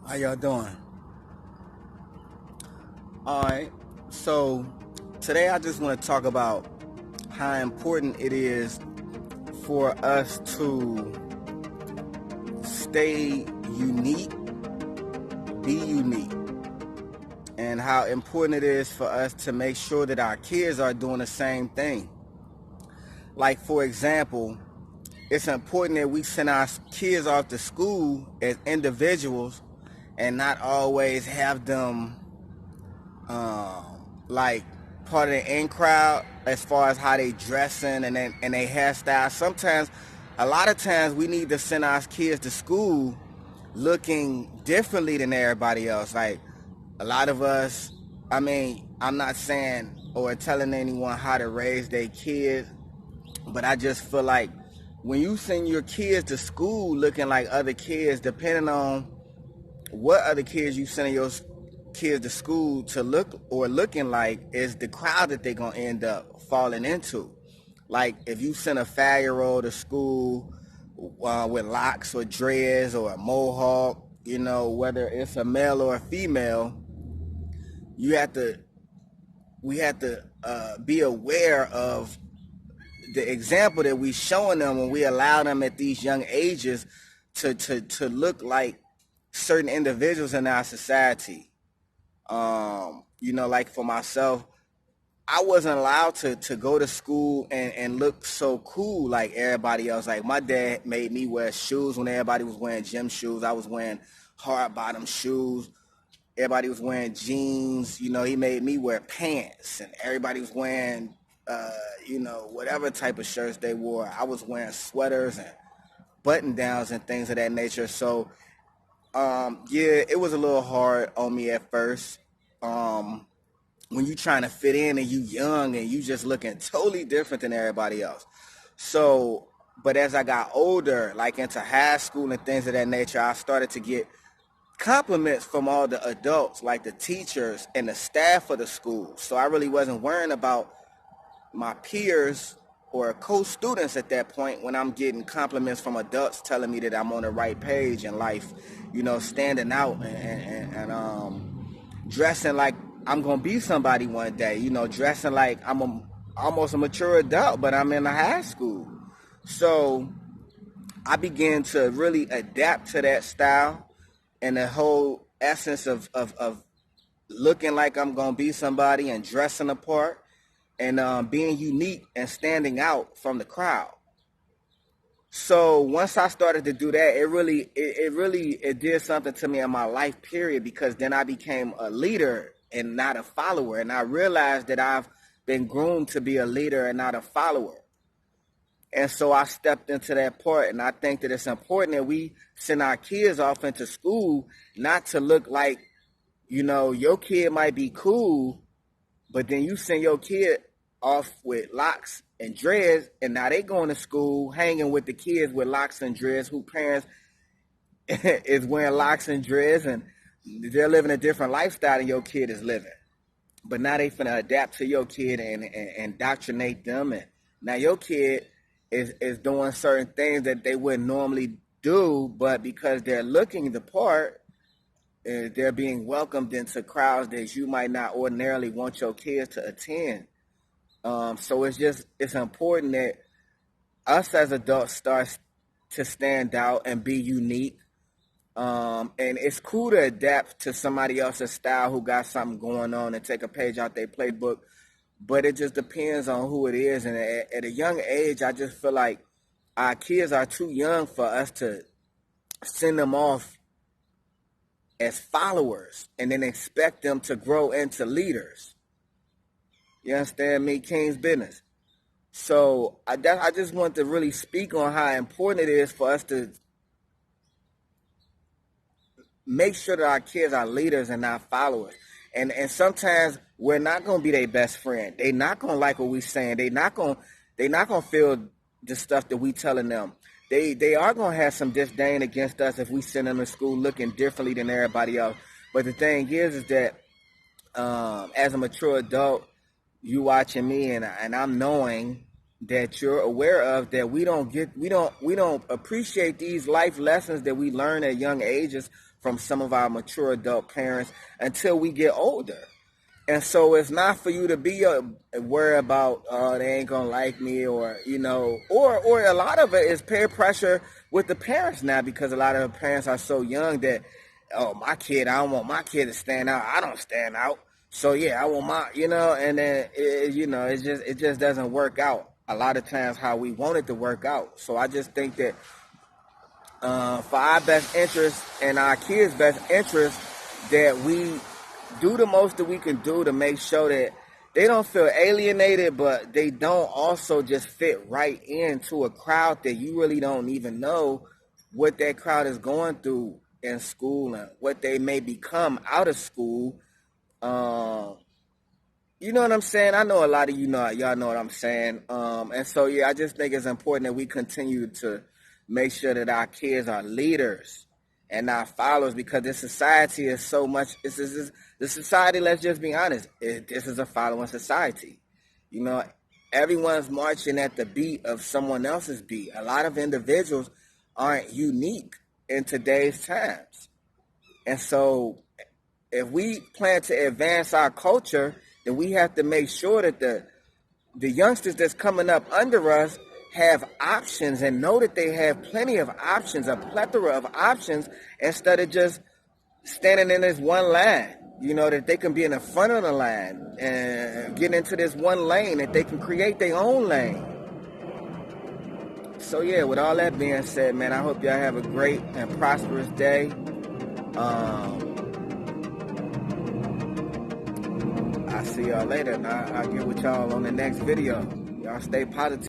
How y'all doing? Alright, so today I just want to talk about how important it is for us to stay unique, be unique, and how important it is for us to make sure that our kids are doing the same thing. Like, for example, it's important that we send our kids off to school as individuals and not always have them like part of the in crowd as far as how they dressing and they hairstyle. Sometimes, a lot of times, we need to send our kids to school looking differently than everybody else. Like a lot of us, I mean, I'm not saying or telling anyone how to raise their kids, but I just feel like when you send your kids to school looking like other kids, depending on what other kids you sending your kids to school to look or looking like, is the crowd that they're going to end up falling into. Like if you send a 5-year-old to school with locks or dreads or a mohawk, whether it's a male or a female, we have to be aware of the example that we showing them when we allow them at these young ages to look like certain individuals in our society. Like for myself, I wasn't allowed to go to school and look so cool like everybody else. Like my dad made me wear shoes when everybody was wearing gym shoes. I was wearing hard bottom shoes. Everybody was wearing jeans. He made me wear pants, and everybody was wearing, whatever type of shirts they wore. I was wearing sweaters and button downs and things of that nature. So, it was a little hard on me at first. When you trying to fit in and you young and you just looking totally different than everybody else. So, but as I got older, like into high school and things of that nature, I started to get compliments from all the adults, like the teachers and the staff of the school. So I really wasn't worrying about my peers or co-students at that point when I'm getting compliments from adults telling me that I'm on the right page in life, standing out and dressing like I'm going to be somebody one day, dressing like almost a mature adult, but I'm in a high school. So I began to really adapt to that style and the whole essence of looking like I'm going to be somebody and dressing the part and being unique and standing out from the crowd. So once I started to do that, it did something to me in my life period, because then I became a leader and not a follower. And I realized that I've been groomed to be a leader and not a follower. And so I stepped into that part, and I think that it's important that we send our kids off into school not to look like, your kid might be cool, but then you send your kid off with locks and dreads, and now they going to school hanging with the kids with locks and dreads who parents is wearing locks and dreads, and they're living a different lifestyle than your kid is living. But now they finna adapt to your kid and indoctrinate them, and now your kid is doing certain things that they wouldn't normally do, but because they're looking the part, they're being welcomed into crowds that you might not ordinarily want your kids to attend. So it's important that us as adults start to stand out and be unique. And it's cool to adapt to somebody else's style who got something going on and take a page out their playbook. But it just depends on who it is. And at a young age, I just feel like our kids are too young for us to send them off as followers and then expect them to grow into leaders. You understand me? King's business. So I just want to really speak on how important it is for us to make sure that our kids are leaders and not followers. And sometimes we're not gonna be their best friend. They not gonna like what we saying. They not gonna feel the stuff that we telling them. They are gonna have some disdain against us if we send them to school looking differently than everybody else. But the thing is that as a mature adult, you watching me and I'm knowing that you're aware of, that we don't appreciate these life lessons that we learn at young ages from some of our mature adult parents until we get older. And so it's not for you to be worried about, oh, they ain't gonna like me, or or a lot of it is peer pressure with the parents now, because a lot of the parents are so young that, oh, my kid, I don't want my kid to stand out. I don't stand out. So yeah, I want my, and then it just doesn't work out a lot of times how we want it to work out. So I just think that for our best interest and our kids' best interest, that we do the most that we can do to make sure that they don't feel alienated, but they don't also just fit right into a crowd that you really don't even know what that crowd is going through in school and what they may become out of school. Um, you know what I'm saying? I know a lot of y'all know what I'm saying. And so, yeah, I just think it's important that we continue to make sure that our kids are leaders and not followers, because this society is so much. The society, let's just be honest, this is a following society. You know, everyone's marching at the beat of someone else's beat. A lot of individuals aren't unique in today's times. And so if we plan to advance our culture, then we have to make sure that the youngsters that's coming up under us have options, and know that they have plenty of options, a plethora of options, instead of just standing in this one line. That they can be in the front of the line and get into this one lane, that they can create their own lane. So yeah, with all that being said, man, I hope y'all have a great and prosperous day. I'll see y'all later, and I'll get with y'all on the next video. Y'all stay positive.